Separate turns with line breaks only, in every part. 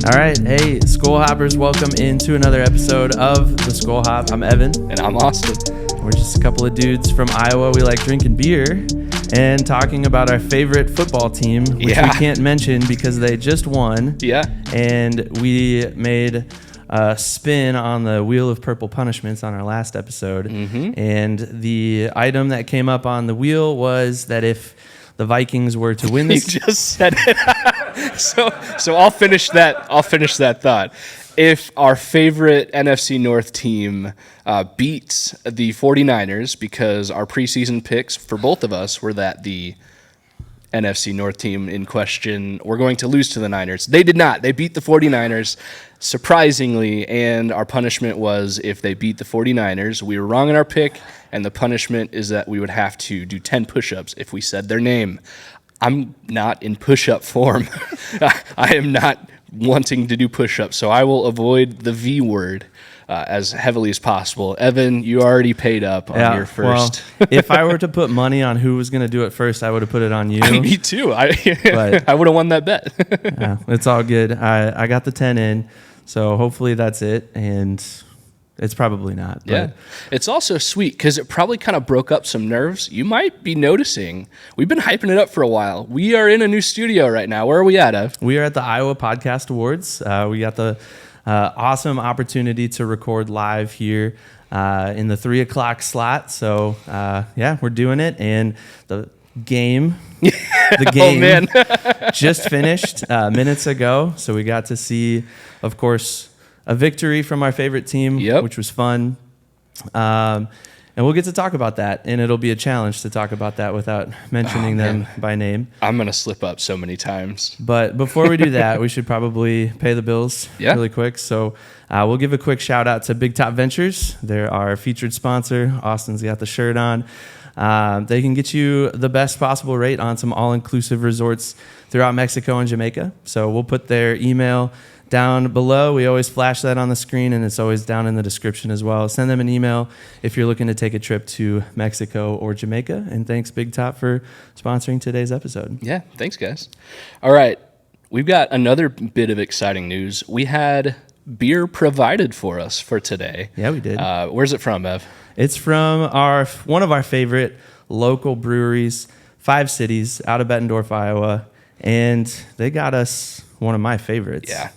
All right. Hey, Skol Hoppers, welcome into another episode of the Skol Hop. I'm Evan.
And I'm Austin.
We're just a couple of dudes from Iowa. We like drinking beer and talking about our favorite football team, which we can't mention because they just won.
Yeah.
And we made a spin on the Wheel of Purple Punishments on our last episode. Mm-hmm. And the item that came up on the wheel was that if the Vikings were to win this...
You just said it. So I'll finish that thought. If our favorite NFC North team beats the 49ers, because our preseason picks for both of us were that the NFC North team in question were going to lose to the Niners. They did not. They beat the 49ers, surprisingly, and our punishment was if they beat the 49ers. We were wrong in our pick, and the punishment is that we would have to do 10 push-ups if we said their name. I'm not in push-up form. I am not wanting to do push-ups, so I will avoid the V word as heavily as possible. Evan, you already paid up on your first.
Well, if I were to put money on who was going to do it first, I would have put it on you.
Me too. I would have won that bet.
Yeah, it's all good. I got the 10 in, so hopefully that's it, and it's probably not. But.
Yeah. It's also sweet because it probably kind of broke up some nerves. You might be noticing. We've been hyping it up for a while. We are in a new studio right now. Where are we at, Ev?
We are at the Iowa Podcast Awards. We got the awesome opportunity to record live here in the 3 o'clock slot. So, we're doing it. And the game, just finished minutes ago. So we got to see, of course, a victory from our favorite team, which was fun. And we'll get to talk about that, and it'll be a challenge to talk about that without mentioning them by name.
I'm going to slip up so many times.
But before we do that, we should probably pay the bills really quick. So we'll give a quick shout out to Big Top Ventures. They're our featured sponsor. Austin's got the shirt on. They can get you the best possible rate on some all-inclusive resorts throughout Mexico and Jamaica. So we'll put their email down below. We always flash that on the screen, and it's always down in the description as well. Send them an email if you're looking to take a trip to Mexico or Jamaica. And thanks, Big Top, for sponsoring today's episode.
Yeah, thanks, guys. All right, we've got another bit of exciting news. We had beer provided for us for today.
Yeah, we did.
Where's it from, Ev?
It's from one of our favorite local breweries, 5 Cities, out of Bettendorf, Iowa. And they got us one of my favorites.
Yeah.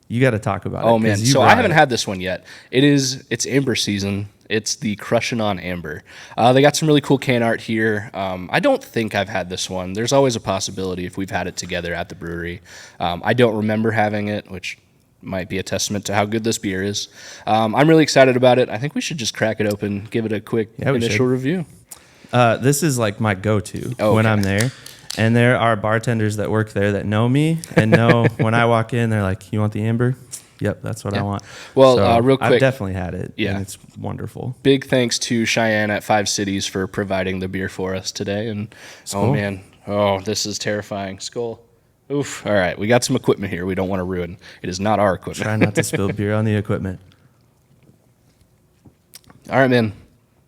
You got to talk about it.
Oh, man. So I haven't had this one yet. It's amber season. It's the Crushin on Amber. They got some really cool can art here. I don't think I've had this one. There's always a possibility if we've had it together at the brewery. I don't remember having it, which might be a testament to how good this beer is. I'm really excited about it. I think we should just crack it open, give it a quick initial review.
This is like my go-to when I'm there. And there are bartenders that work there that know me and know when I walk in, they're like, "You want the amber?" Yep, that's what I want. Well, so real quick, I've definitely had it. Yeah, and it's wonderful.
Big thanks to Cheyenne at 5 Cities for providing the beer for us today. And Skol. This is terrifying. Skol. Oof. All right, we got some equipment here we don't want to ruin. It is not our equipment.
Try not to spill beer on the equipment.
All right, man.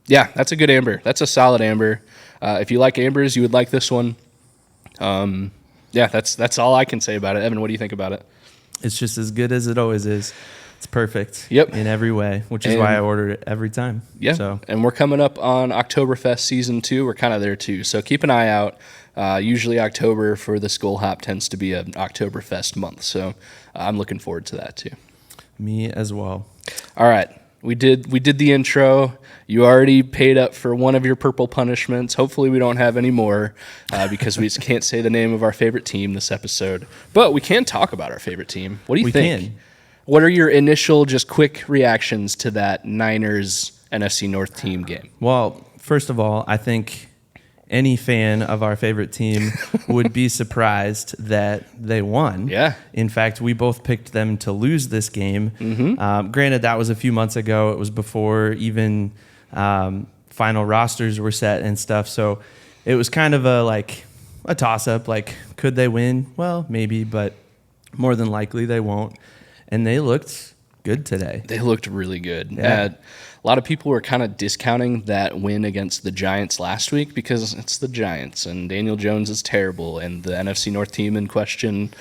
Yeah, that's a good amber. That's a solid amber. If you like ambers, you would like this one. That's all I can say about it. Evan, what do you think about it?
It's just as good as it always is. It's perfect in every way, which is why I order it every time.
Yeah, so. And we're coming up on Oktoberfest season 2. We're kind of there too, so keep an eye out. Usually October for the Skol Hop tends to be an Oktoberfest month, so I'm looking forward to that too.
Me as well.
All right. We did the intro. You already paid up for one of your purple punishments. Hopefully we don't have any more because we just can't say the name of our favorite team this episode. But we can talk about our favorite team. What do you think? Can. What are your initial just quick reactions to that Niners NFC North team game?
Well, first of all, I think any fan of our favorite team would be surprised that they won.
Yeah.
In fact, we both picked them to lose this game. Mm-hmm. Granted, that was a few months ago. It was before even final rosters were set and stuff. So it was kind of a toss-up. Like, could they win? Well, maybe, but more than likely they won't. And they looked good today.
They looked really good. Yeah. A lot of people were kind of discounting that win against the Giants last week because it's the Giants and Daniel Jones is terrible and the NFC North team in question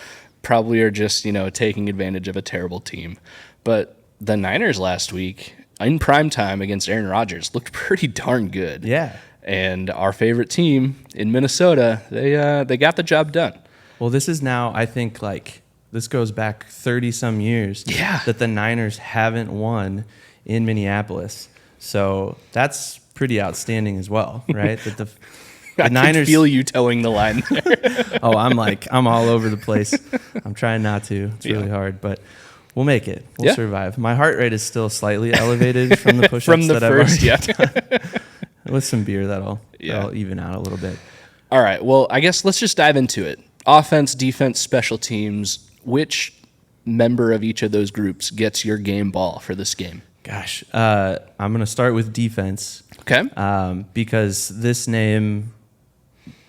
probably are just, taking advantage of a terrible team. But the Niners last week in prime time against Aaron Rodgers looked pretty darn good.
Yeah.
And our favorite team in Minnesota, they got the job done.
Well, this is now, I think, like, this goes back 30-some years that the Niners haven't won in Minneapolis. So that's pretty outstanding as well, right? That the
Niners can feel you towing the line there.
Oh, I'm all over the place. I'm trying not to. It's really hard, but we'll make it. We'll survive. My heart rate is still slightly elevated from the push-ups
from the
that
first,
I've already done. With some beer, that'll even out a little bit.
All right. Well, I guess let's just dive into it. Offense, defense, special teams. Which member of each of those groups gets your game ball for this game?
Gosh, I'm going to start with defense.
Okay.
Because this name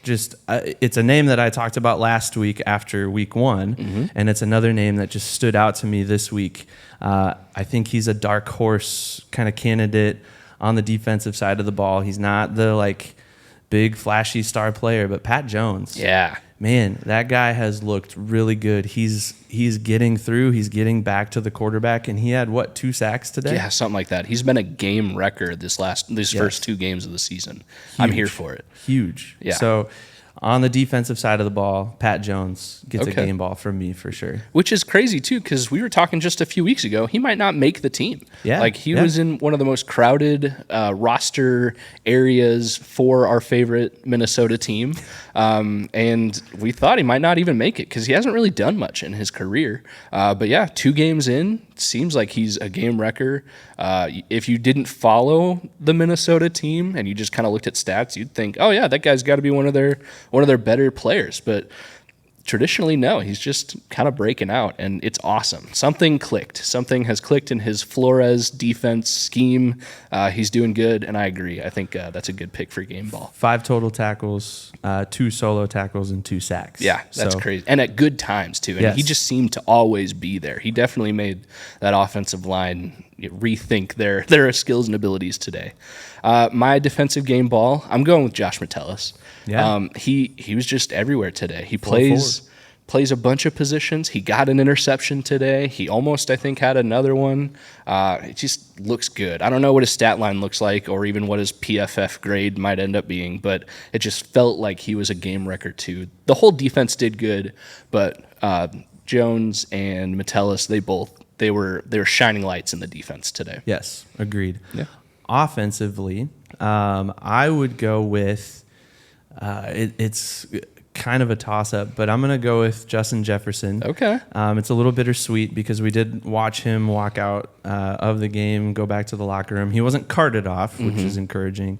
it's a name that I talked about last week after week one, and it's another name that just stood out to me this week. I think he's a dark horse kind of candidate on the defensive side of the ball. He's not the big flashy star player, but Pat Jones.
Yeah.
Man, that guy has looked really good. He's getting through. He's getting back to the quarterback, and he had 2 sacks today?
Yeah, something like that. He's been a game wrecker these first 2 games of the season. Huge. I'm here for it.
Huge.
Yeah.
So on the defensive side of the ball, Pat Jones gets a game ball from me for sure.
Which is crazy too, because we were talking just a few weeks ago, he might not make the team.
Yeah.
He was in one of the most crowded roster areas for our favorite Minnesota team. And we thought he might not even make it because he hasn't really done much in his career. But yeah, 2 games in, seems like he's a game wrecker. If you didn't follow the Minnesota team and you just kind of looked at stats, you'd think, oh yeah, that guy's got to be one of their better players. But traditionally, no, he's just kind of breaking out, and it's awesome. Something clicked. Something has clicked in his Flores defense scheme. He's doing good, and I agree. I think that's a good pick for game ball.
5 total tackles, 2 solo tackles, and 2 sacks.
Yeah, that's crazy. And at good times, too. And he just seemed to always be there. He definitely made that offensive line rethink their skills and abilities today. My defensive game ball, I'm going with Josh Metellus.
Yeah.
He was just everywhere today. He plays a bunch of positions. He got an interception today. He almost, I think, had another one. It just looks good. I don't know what his stat line looks like or even what his PFF grade might end up being, but it just felt like he was a game wrecker too. The whole defense did good, but Jones and Metellus, they were shining lights in the defense today.
Yes, agreed.
Yeah.
Offensively, I would go with it's kind of a toss-up, but I'm going to go with Justin Jefferson.
Okay.
It's a little bittersweet because we did watch him walk out of the game, go back to the locker room. He wasn't carted off, which is encouraging,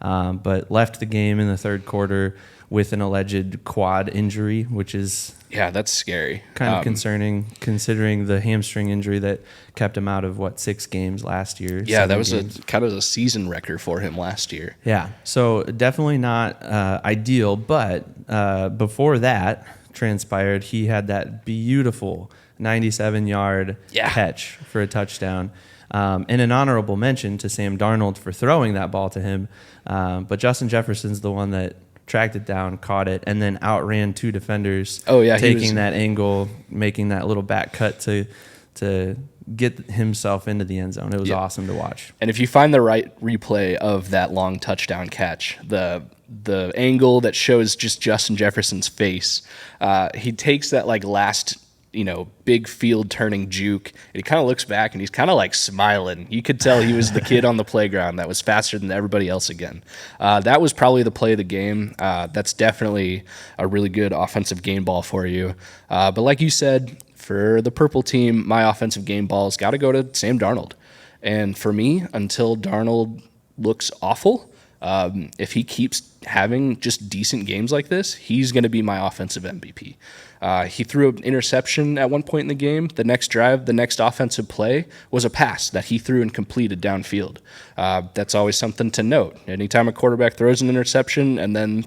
but left the game in the third quarter with an alleged quad injury, which is
that's scary.
Kind of concerning, considering the hamstring injury that kept him out of 6 games last year.
Yeah, that was kind of a season wrecker for him last year.
Yeah, so definitely not ideal. But before that transpired, he had that beautiful 97-yard catch for a touchdown. And an honorable mention to Sam Darnold for throwing that ball to him. But Justin Jefferson's the one that tracked it down, caught it, and then outran 2 defenders.
Oh yeah,
taking that angle, making that little back cut to get himself into the end zone. It was awesome to watch.
And if you find the right replay of that long touchdown catch, the angle that shows just Justin Jefferson's face, he takes that last big field turning juke, and he kind of looks back and he's kind of smiling. You could tell he was the kid on the playground that was faster than everybody else again. That was probably the play of the game. That's definitely a really good offensive game ball for you. But like you said, for the purple team, my offensive game ball's got to go to Sam Darnold. And for me, until Darnold looks awful, if he keeps having just decent games like this, he's going to be my offensive MVP. He threw an interception at one point in the game. The next drive, the next offensive play was a pass that he threw and completed downfield. That's always something to note. Anytime a quarterback throws an interception and then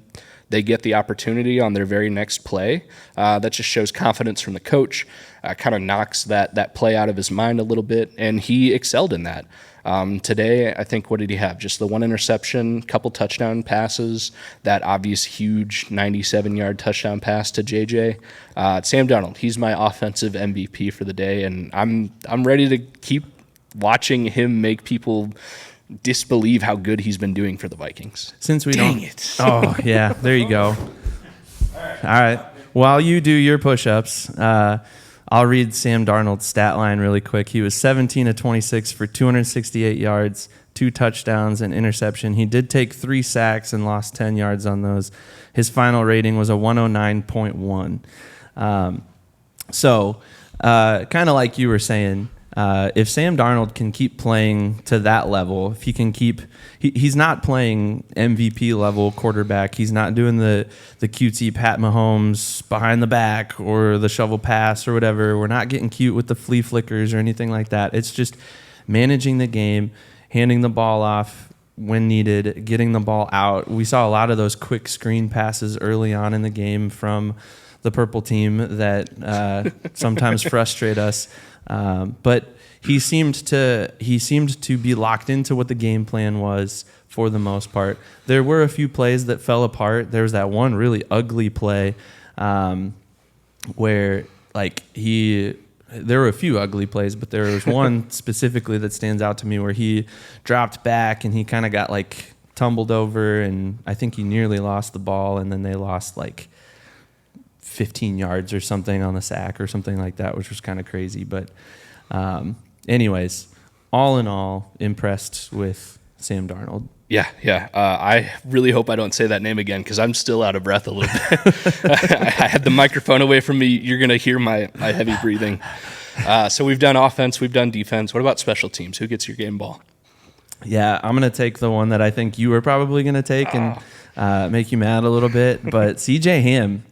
they get the opportunity on their very next play. That just shows confidence from the coach, kind of knocks that play out of his mind a little bit, and he excelled in that. Today, I think, what did he have? Just the one interception, couple touchdown passes, that obvious huge 97-yard touchdown pass to JJ. Sam Darnold, he's my offensive MVP for the day, and I'm ready to keep watching him make people disbelieve how good he's been doing for the Vikings.
Dang it. Oh, yeah, there you go. All right. While you do your push-ups, I'll read Sam Darnold's stat line really quick. He was 17 of 26 for 268 yards, 2 touchdowns, and interception. He did take 3 sacks and lost 10 yards on those. His final rating was a 109.1. Kind of like you were saying, if Sam Darnold can keep playing to that level, if he can keep, he's not playing MVP level quarterback. He's not doing the cutesy Pat Mahomes behind the back or the shovel pass or whatever. We're not getting cute with the flea flickers or anything like that. It's just managing the game, handing the ball off when needed, getting the ball out. We saw a lot of those quick screen passes early on in the game from the purple team that sometimes frustrate us. But he seemed to be locked into what the game plan was for the most part. There were a few plays that fell apart. There was that one really ugly play where there were a few ugly plays, but there was one specifically that stands out to me where he dropped back and he kind of got tumbled over, and I think he nearly lost the ball, and then they lost 15 yards or something on the sack or something like that, which was kind of crazy. But anyways, all in all, impressed with Sam Darnold.
Yeah. I really hope I don't say that name again because I'm still out of breath a little bit. I had the microphone away from me. You're going to hear my heavy breathing. So we've done offense, we've done defense. What about special teams? Who gets your game ball?
Yeah, I'm going to take the one that I think you were probably going to take and make you mad a little bit. But CJ Ham,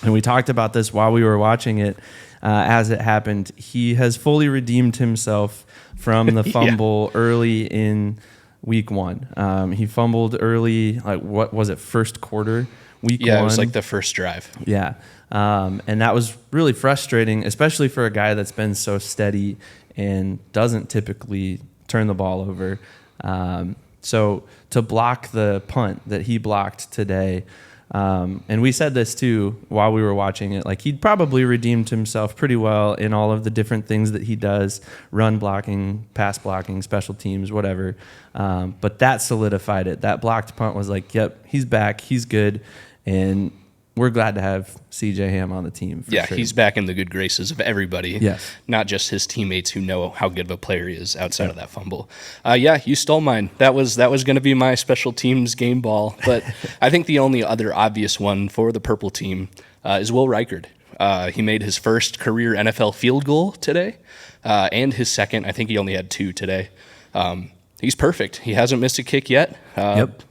and we talked about this while we were watching it as it happened. He has fully redeemed himself from the fumble early in week 1. He fumbled early, what was it, first quarter, week 1?
Yeah, it was the first drive.
Yeah, and that was really frustrating, especially for a guy that's been so steady and doesn't typically turn the ball over. So to block the punt that he blocked today, and we said this too while we were watching it, he'd probably redeemed himself pretty well in all of the different things that he does, run blocking, pass blocking, special teams, whatever. But that solidified it. That blocked punt was yep, he's back, he's good, and we're glad to have CJ Ham on the team.
Yeah,
sure.
He's back in the good graces of everybody.
Yes.
Not just his teammates who know how good of a player he is outside of that fumble. You stole mine. That was going to be my special teams game ball. But I think the only other obvious one for the purple team is Will Reichard. He made his first career NFL field goal today, and his second. I think he only had 2 today. He's perfect. He hasn't missed a kick yet.
Yep.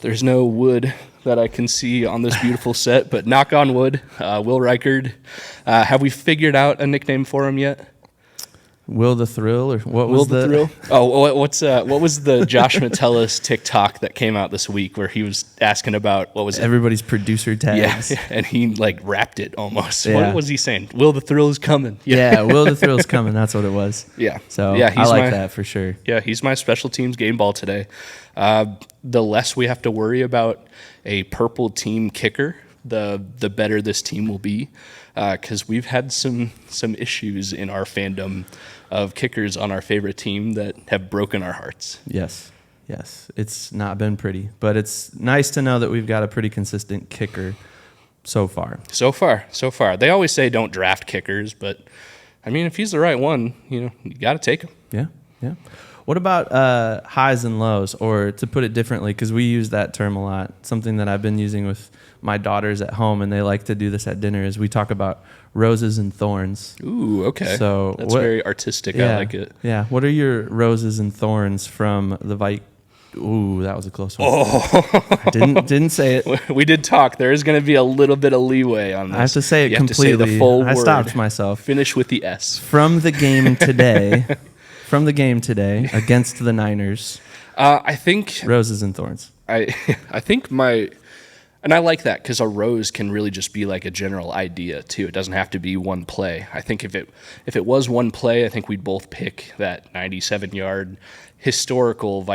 There's no wood that I can see on this beautiful set, but knock on wood, Will Reichard. Have we figured out a nickname for him yet?
Will the Thrill, or what
Will
was
the Thrill? Oh, what was the Josh Metellus TikTok that came out this week where he was asking about what was it?
Everybody's producer tags?
Yeah, and he rapped it almost.
Yeah.
What was he saying? Will the Thrill is coming?
Yeah, Will the Thrill's coming. That's what it was.
Yeah.
So yeah, I like that for sure.
Yeah, he's my special teams game ball today. The less we have to worry about a purple team kicker, the better this team will be, because we've had some issues in our fandom of kickers on our favorite team that have broken our hearts.
Yes, it's not been pretty, but it's nice to know that we've got a pretty consistent kicker so far. So far. They always say don't draft kickers, but I mean, if he's the right one, you got to take him. Yeah. What about highs and lows, or to put it differently, because we use that term a lot, something that I've been using with my daughters at home, and they like to do this at dinner, is we talk about roses and thorns.
Ooh, okay.
So
that's very artistic.
Yeah,
I like it.
Yeah. What are your roses and thorns from the Vikings? Ooh, that was a close one.
Oh.
Didn't say it.
We did talk. There is going to be a little bit of leeway on this.
I have to say it
you
completely.
Have to say the full
I
word.
stopped myself.
Finish with the S.
From the game today. Against the Niners.
I think
roses and thorns.
I think my And I like that because a rows can really just be like a general idea too. It doesn't have to be one play. I think if it was one play, I think we'd both pick that 97-yard historical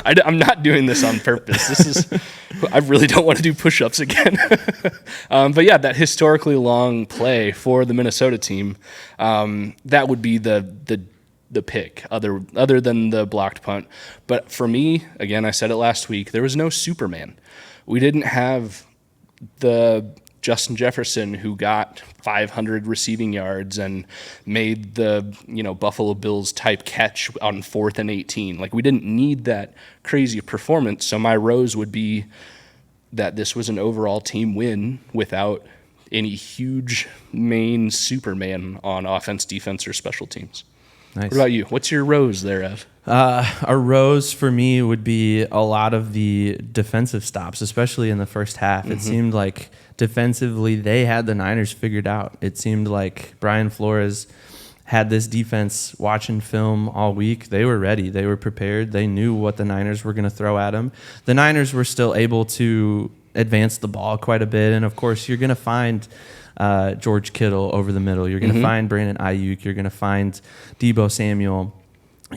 I'm not doing this on purpose. I really don't want to do push-ups again. But yeah, that historically long play for the Minnesota team, that would be the pick other than the blocked punt. But for me, again, I said it last week, there was no Superman. We didn't have the Justin Jefferson who got 500 receiving yards and made the Buffalo Bills type catch on 4th and 18. Like, we didn't need that crazy performance. So my rose would be that this was an overall team win without any huge main Superman on offense, defense, or special teams. Nice. What about you? What's your rose there, Ev?
A rose for me would be a lot of the defensive stops, especially in the first half. It seemed like defensively they had the Niners figured out. It seemed like Brian Flores had this defense watching film all week. They were ready. They were prepared. They knew what the Niners were going to throw at them. The Niners were still able to advance the ball quite a bit. And, of course, you're going to find George Kittle over the middle. You're going to find Brandon Ayuk. You're going to find Deebo Samuel.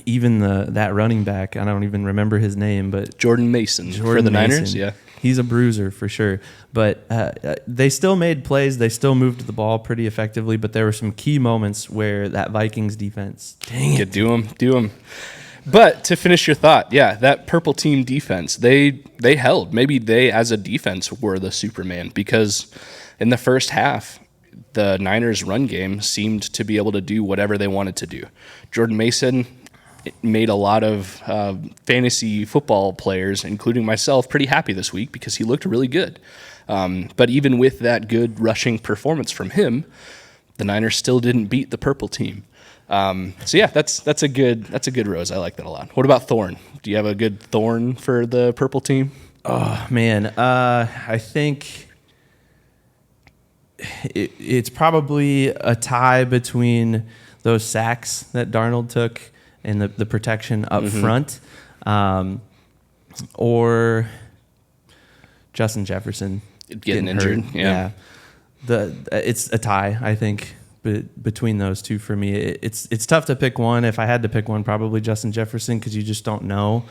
Even that running back, I don't even remember his name, but
Jordan Mason for the Niners. Yeah,
he's a bruiser for sure. But they still made plays. They still moved the ball pretty effectively. But there were some key moments where that Vikings defense, dang it,
do them. But to finish your thought, yeah, that purple team defense, they held. Maybe they, as a defense, were the Superman because in the first half, the Niners' run game seemed to be able to do whatever they wanted to do. Jordan Mason made a lot of fantasy football players, including myself, pretty happy this week because he looked really good. But even with that good rushing performance from him, the Niners still didn't beat the purple team. So yeah, that's a good rose. I like that a lot. What about thorn? Do you have a good thorn for the purple team?
Oh man, I think it's probably a tie between those sacks that Darnold took and the protection up front, or Justin Jefferson
getting injured.
Hurt. Yeah. It's a tie, I think, between those two for me. It's tough to pick one. If I had to pick one, probably Justin Jefferson, because you just don't know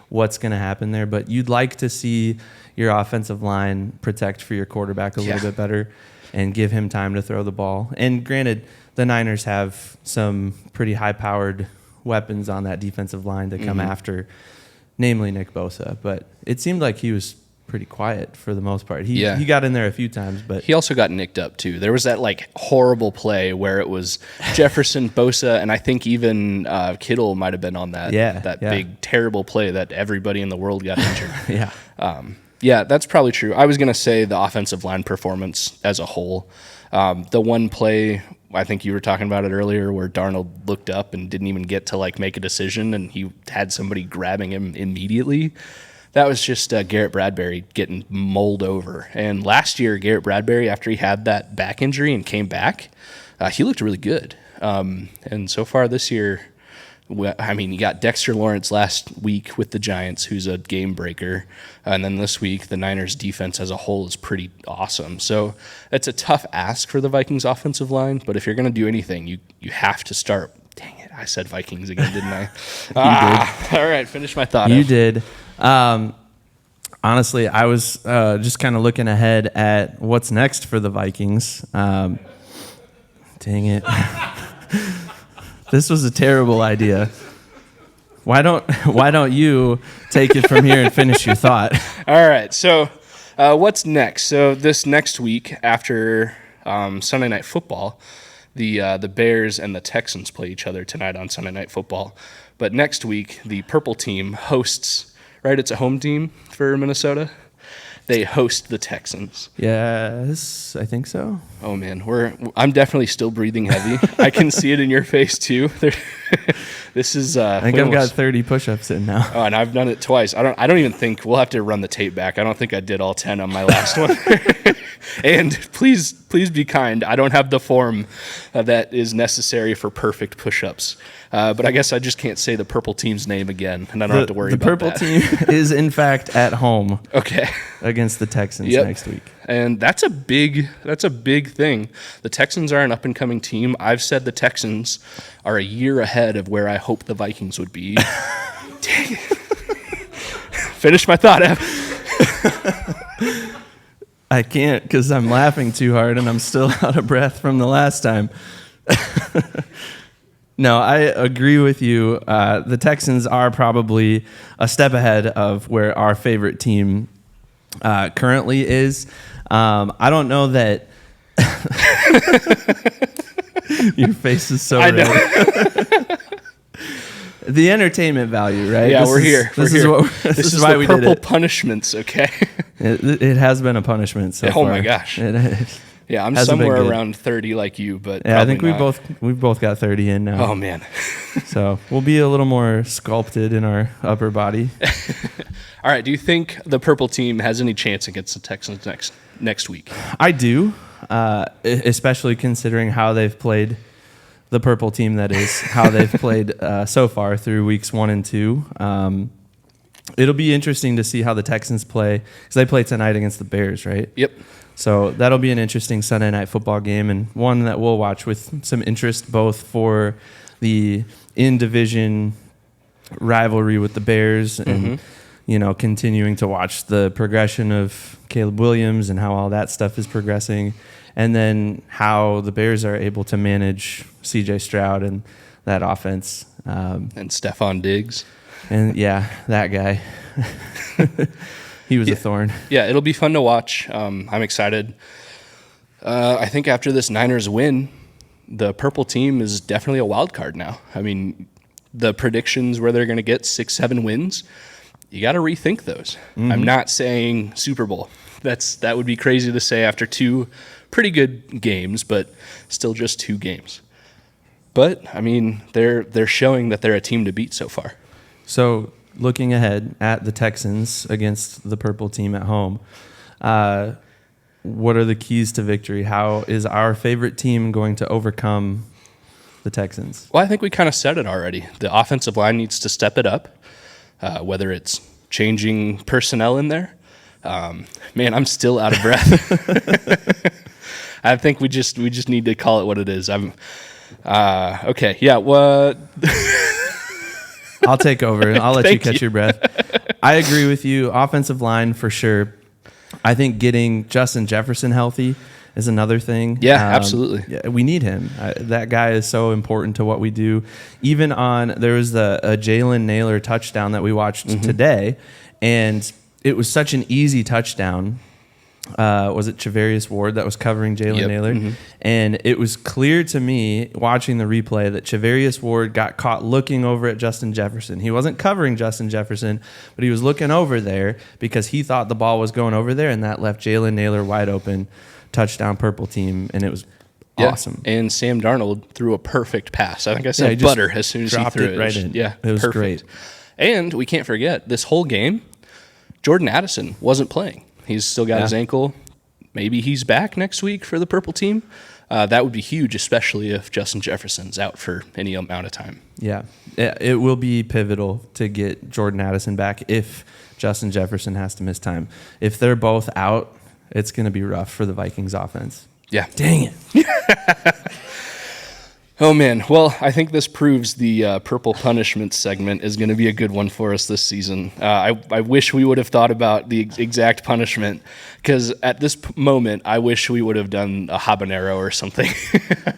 what's going to happen there. But you'd like to see your offensive line protect for your quarterback a little bit better and give him time to throw the ball. And granted, the Niners have some pretty high-powered weapons on that defensive line to come after, namely Nick Bosa. But it seemed like he was pretty quiet for the most part. He got in there a few times, but
he also got nicked up too. There was that like horrible play where it was Jefferson, Bosa, and I think even Kittle might have been on that. Big terrible play that everybody in the world got injured. Yeah, that's probably true. I was going to say the offensive line performance as a whole. The one play, I think you were talking about it earlier, where Darnold looked up and didn't even get to like make a decision, and he had somebody grabbing him immediately. That was just Garrett Bradbury getting mulled over. And last year, Garrett Bradbury, after he had that back injury and came back, he looked really good. And so far this year, I mean, you got Dexter Lawrence last week with the Giants, who's a game breaker. And then this week, the Niners defense as a whole is pretty awesome. So it's a tough ask for the Vikings offensive line. But if you're going to do anything, you have to start. Dang it, I said Vikings again, didn't I?
You did.
All right, finish my thought.
You did. Honestly, I was just kind of looking ahead at what's next for the Vikings. Dang it. This was a terrible idea. Why don't you take it from here and finish your thought?
All right. So what's next? So this next week after Sunday Night Football, the Bears and the Texans play each other tonight on Sunday Night Football. But next week, the purple team hosts, right? It's a home team for Minnesota. They host the Texans.
Yes, I think so.
Oh man, I'm definitely still breathing heavy. I can see it in your face too. This is.
I think I've got 30 push-ups in now.
Oh, and I've done it twice. I don't even think we'll have to run the tape back. I don't think I did all 10 on my last one. And please be kind. I don't have the form that is necessary for perfect push-ups. But I guess I just can't say the purple team's name again, and I don't have to worry about that.
The purple team is, in fact, at home against the Texans next week.
And that's a big thing. The Texans are an up-and-coming team. I've said the Texans are a year ahead of where I hope the Vikings would be. Dang it. Finish my thought, Ev.
I can't because I'm laughing too hard and I'm still out of breath from the last time. No, I agree with you. The Texans are probably a step ahead of where our favorite team currently is. I don't know that. Your face is so red. The entertainment value, right?
Yeah, we're here.
This is why we did it.
Purple punishments, okay?
It has been a punishment so far.
Oh my gosh. Yeah, I'm somewhere around 30 like you, but
yeah, I think we've both got 30 in now.
Oh man.
So we'll be a little more sculpted in our upper body.
All right. Do you think the purple team has any chance against the Texans next week?
I do, especially considering how they've played. The purple team, that is, how they've played so far through weeks 1 and 2. It'll be interesting to see how the Texans play because they play tonight against the Bears, right?
Yep.
So that'll be an interesting Sunday night football game and one that we'll watch with some interest, both for the in-division rivalry with the Bears and continuing to watch the progression of Caleb Williams and how all that stuff is progressing. And then how the Bears are able to manage C.J. Stroud and that offense.
And Stephon Diggs.
And, yeah, that guy. He was a thorn.
Yeah, it'll be fun to watch. I'm excited. I think after this Niners win, the purple team is definitely a wild card now. I mean, the predictions where they're going to get 6-7 wins, you got to rethink those. Mm-hmm. I'm not saying Super Bowl. That would be crazy to say after 2 pretty good games, but still just 2 games. But I mean, they're showing that they're a team to beat so far.
So looking ahead at the Texans against the purple team at home, what are the keys to victory? How is our favorite team going to overcome the Texans?
Well, I think we kind of said it already. The offensive line needs to step it up, whether it's changing personnel in there. Man, I'm still out of breath. I think we just need to call it what it is. Okay. Yeah. What?
I'll take over. I'll let you catch your breath. I agree with you. Offensive line for sure. I think getting Justin Jefferson healthy is another thing.
Yeah, absolutely.
Yeah, we need him. That guy is so important to what we do. Even there was a Jalen Naylor touchdown that we watched today, and it was such an easy touchdown. Was it Charvarius Ward that was covering Jalen Naylor? Mm-hmm. And it was clear to me watching the replay that Charvarius Ward got caught looking over at Justin Jefferson. He wasn't covering Justin Jefferson, but he was looking over there because he thought the ball was going over there, and that left Jalen Naylor wide open. Touchdown purple team, and it was awesome. And
Sam Darnold threw a perfect pass. I think I said butter as soon as he threw it.
Right in.
Yeah,
it was great.
And we can't forget, this whole game, Jordan Addison wasn't playing. He's still got his ankle. Maybe he's back next week for the purple team. That would be huge, especially if Justin Jefferson's out for any amount of time.
Yeah, it will be pivotal to get Jordan Addison back if Justin Jefferson has to miss time. If they're both out, it's going to be rough for the Vikings offense.
Yeah.
Dang it.
Oh, man. Well, I think this proves the purple punishment segment is going to be a good one for us this season. I wish we would have thought about the exact punishment, because at this moment, I wish we would have done a habanero or something.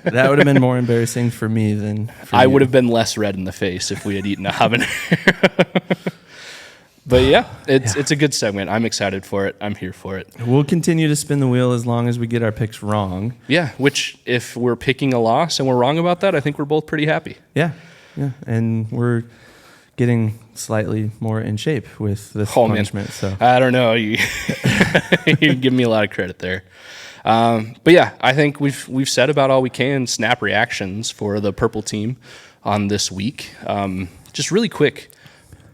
That would have been more embarrassing for me than for you.
I would have been less red in the face if we had eaten a habanero. But yeah, it's a good segment. I'm excited for it. I'm here for it.
We'll continue to spin the wheel as long as we get our picks wrong.
Yeah, which if we're picking a loss and we're wrong about that, I think we're both pretty happy.
Yeah, and we're getting slightly more in shape with this punishment.
Man.
So
I don't know. You give me a lot of credit there. But yeah, I think we've said about all we can. Snap reactions for the purple team on this week. Just really quick.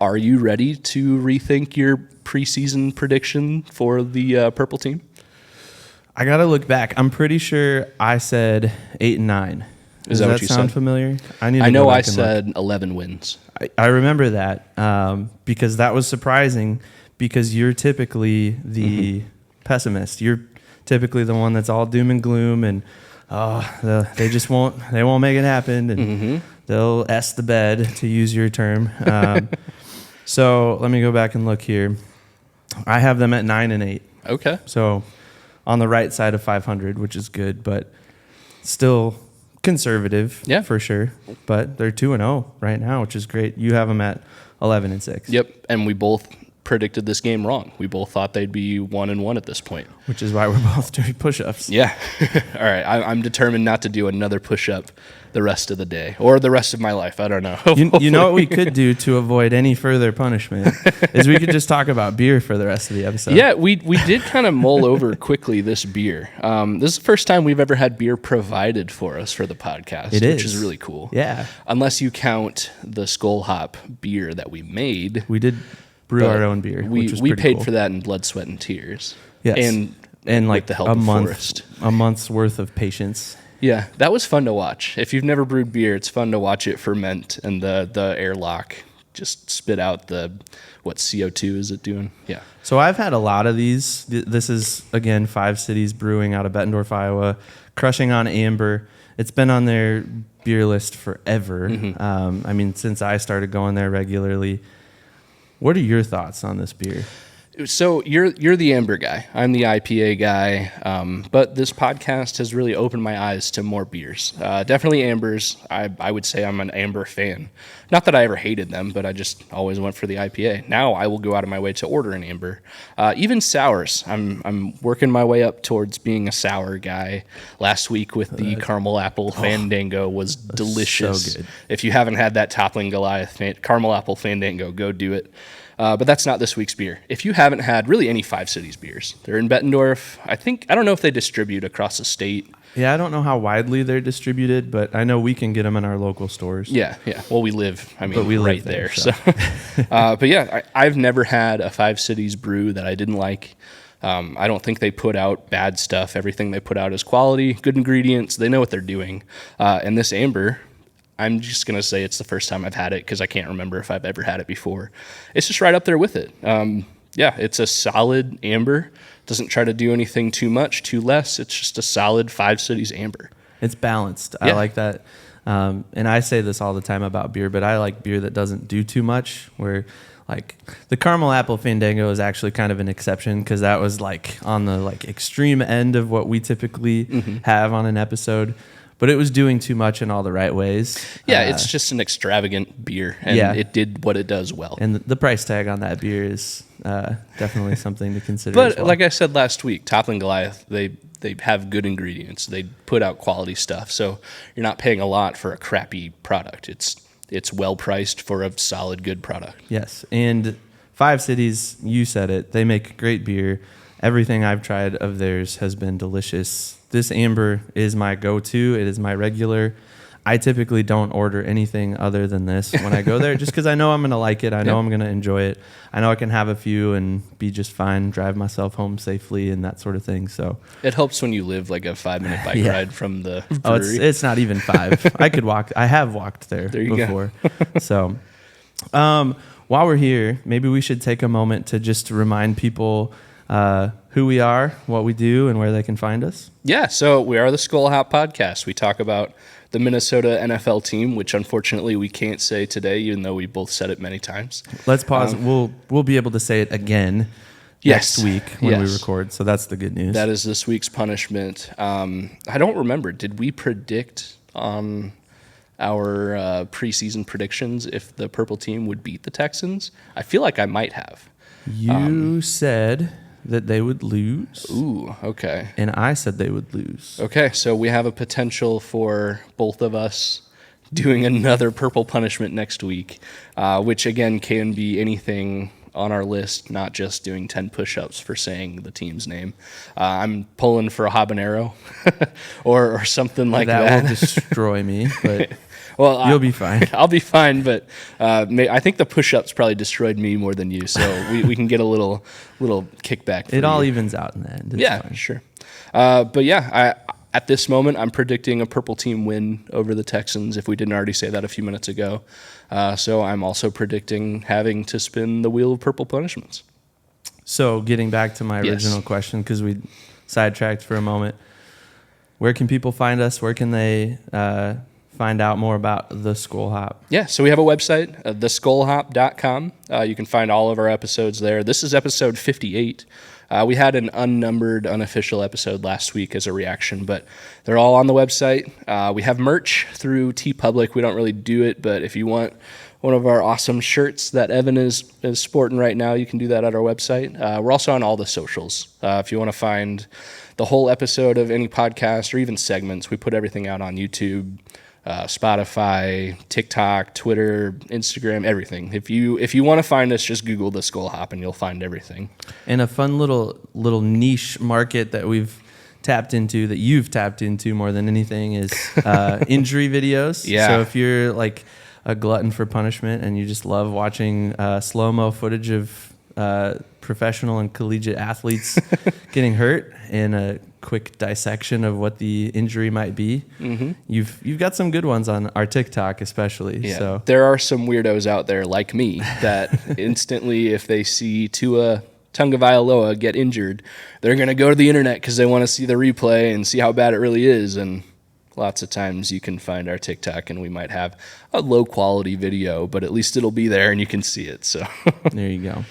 Are you ready to rethink your preseason prediction for the purple team?
I got to look back. I'm pretty sure I said 8 and 9.
Does that what you
sound
said?
familiar?
I know I said 11 wins.
I remember that because that was surprising because you're typically the pessimist. You're typically the one that's all doom and gloom and they won't make it happen and they'll S the bed, to use your term. So let me go back and look here. I have them at 9 and 8.
Okay.
So on the right side of 500, which is good, but still conservative, for sure. But they're 2-0 right now, which is great. You have them at 11 and 6.
Yep, and we both predicted this game wrong. We both thought they'd be 1-1 at this point,
which is why we're both doing push-ups.
Yeah. All right. I'm determined not to do another push-up the rest of the day or the rest of my life. I don't know.
You know what we could do to avoid any further punishment is we could just talk about beer for the rest of the episode.
Yeah, we did kind of mull over quickly this beer. This is the first time we've ever had beer provided for us for the podcast, which is really cool.
Yeah.
Unless you count the Skol hop beer that we made.
We did brew our own beer.
We paid for that in blood, sweat, and tears.
Yes. And like
the help of Forrest.
A month's worth of patience.
Yeah, that was fun to watch. If you've never brewed beer, it's fun to watch it ferment and the airlock just spit out what CO2 is it doing? Yeah.
So I've had a lot of these. This is, again, 5 Cities Brewing out of Bettendorf, Iowa, Crushing on Amber. It's been on their beer list forever. I mean, since I started going there regularly. What are your thoughts on this beer?
So you're the amber guy. I'm the IPA guy. But this podcast has really opened my eyes to more beers. Definitely ambers. I would say I'm an amber fan. Not that I ever hated them, but I just always went for the IPA. Now I will go out of my way to order an amber. Even sours. I'm working my way up towards being a sour guy. Last week with the caramel apple Fandango was delicious. So good. If you haven't had that Toppling Goliath caramel apple Fandango, go do it. But that's not this week's beer. If you haven't had really any 5 Cities beers, they're in Bettendorf. I don't know if they distribute across the state.
Yeah, I don't know how widely they're distributed, but I know we can get them in our local stores.
Yeah. Well, we live right there. So. But yeah, I've never had a 5 Cities brew that I didn't like. I don't think they put out bad stuff. Everything they put out is quality, good ingredients. They know what they're doing. And this amber, I'm just going to say it's the first time I've had it because I can't remember if I've ever had it before. It's just right up there with it. It's a solid amber. Doesn't try to do anything too much, too less. It's just a solid 5 Cities amber.
It's balanced. Yeah. I like that. And I say this all the time about beer, but I like beer that doesn't do too much, where like the caramel apple Fandango is actually kind of an exception because that was like on the like extreme end of what we typically have on an episode. But it was doing too much in all the right ways.
Yeah, it's just an extravagant beer, and it did what it does well.
And the price tag on that beer is definitely something to consider.
But
as well.
Like I said last week, Toppling Goliath, they have good ingredients. They put out quality stuff, so you're not paying a lot for a crappy product. It's well priced for a solid, good product.
Yes, and 5 Cities, you said it, they make great beer. Everything I've tried of theirs has been delicious. This amber is my go-to. It is my regular. I typically don't order anything other than this when I go there just because I know I'm going to like it. I know I'm going to enjoy it. I know I can have a few and be just fine, drive myself home safely and that sort of thing. So
it helps when you live like a 5-minute bike ride from the brewery.
It's not even 5. I could walk. I have walked there before. So while we're here, maybe we should take a moment to just remind people who we are, what we do, and where they can find us.
Yeah, so we are the Skol Hop Podcast. We talk about the Minnesota NFL team, which unfortunately we can't say today, even though we both said it many times.
Let's pause. We'll be able to say it again next week when we record, so that's the good news.
That is this week's punishment. I don't remember. Did we predict on our preseason predictions if the purple team would beat the Texans? I feel like I might have.
You said that they would lose.
Ooh, okay.
And I said they would lose.
Okay, so we have a potential for both of us doing another purple punishment next week, which again can be anything on our list, not just doing 10 push-ups for saying the team's name. I'm pulling for a habanero or something like that.
That will destroy me, but
Well,
you'll be fine.
I'll be fine, but I think the push-ups probably destroyed me more than you, so we can get a little kickback.
It all evens out in the end.
It's fine. Sure. But yeah, at this moment, I'm predicting a purple team win over the Texans, if we didn't already say that a few minutes ago. So I'm also predicting having to spin the wheel of purple punishments.
So getting back to my original question, because we sidetracked for a moment, where can people find us? Where can they find out more about the Skol Hop?
Yeah, so we have a website, theskolhop.com. You can find all of our episodes there. This is episode 58. We had an unnumbered, unofficial episode last week as a reaction, but they're all on the website. We have merch through TeePublic. We don't really do it, but if you want one of our awesome shirts that Evan is sporting right now, you can do that at our website. We're also on all the socials. If you want to find the whole episode of any podcast or even segments, we put everything out on YouTube, Spotify, TikTok, Twitter, Instagram, everything. If you want to find us, just Google the Skol Hop and you'll find everything.
And a fun little niche market that we've tapped into, that you've tapped into more than anything, is injury videos.
Yeah.
So if you're like a glutton for punishment and you just love watching slow-mo footage of professional and collegiate athletes getting hurt and a quick dissection of what the injury might be, you've got some good ones on our TikTok especially.
Yeah.
So
there are some weirdos out there like me that instantly, if they see Tua Tagovailoa get injured, they're going to go to the internet because they want to see the replay and see how bad it really is. And lots of times you can find our TikTok and we might have a low quality video, but at least it'll be there and you can see it. So
there you go.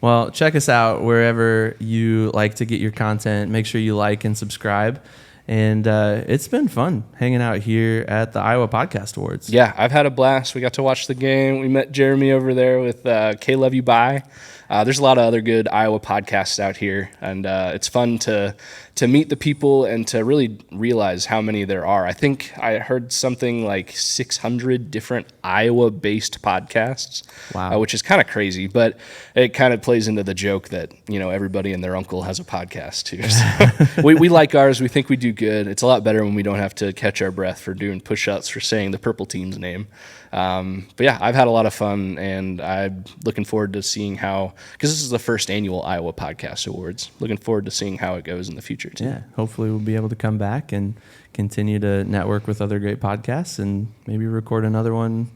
Well, check us out wherever you like to get your content. Make sure you like and subscribe. And it's been fun hanging out here at the Iowa Podcast Awards.
Yeah, I've had a blast. We got to watch the game. We met Jeremy over there with K Love You Bye. There's a lot of other good Iowa podcasts out here, and it's fun to meet the people and to really realize how many there are. I think I heard something like 600 different Iowa-based podcasts, which is kind of crazy, but it kind of plays into the joke that, everybody and their uncle has a podcast too. So we like ours. We think we do good. It's a lot better when we don't have to catch our breath for doing push-ups for saying the purple team's name. But yeah, I've had a lot of fun, and I'm looking forward to seeing how, because this is the first annual Iowa Podcast Awards, looking forward to seeing how it goes in the future too.
Yeah, hopefully we'll be able to come back and continue to network with other great podcasts and maybe record another one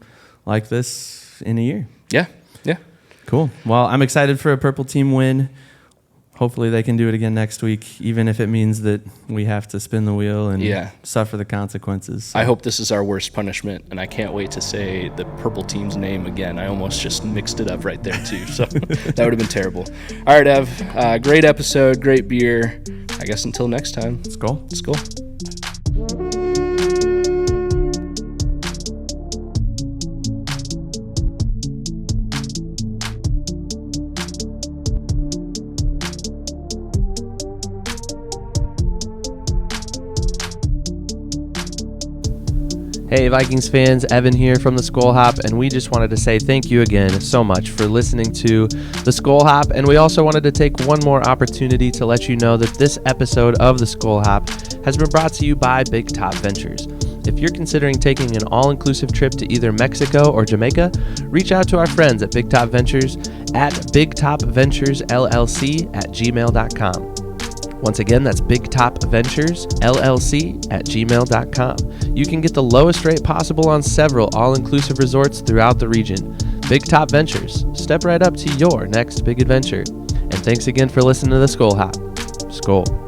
like this in a year.
Yeah.
Cool. Well, I'm excited for a purple team win. Hopefully they can do it again next week, even if it means that we have to spin the wheel and suffer the consequences. So.
I hope this is our worst punishment, and I can't wait to say the purple team's name again. I almost just mixed it up right there, too, so that would have been terrible. All right, Ev, great episode, great beer. I guess until next time.
Skol.
Skol.
Hey Vikings fans, Evan here from the Skol Hop, and we just wanted to say thank you again so much for listening to the Skol Hop, and we also wanted to take one more opportunity to let you know that this episode of the Skol Hop has been brought to you by Big Top Ventures. If you're considering taking an all-inclusive trip to either Mexico or Jamaica, reach out to our friends at Big Top Ventures at bigtopventuresllc@gmail.com. Once again, that's bigtopventuresllc@gmail.com. You can get the lowest rate possible on several all-inclusive resorts throughout the region. Big Top Ventures. Step right up to your next big adventure. And thanks again for listening to the Skol Hop. Skol.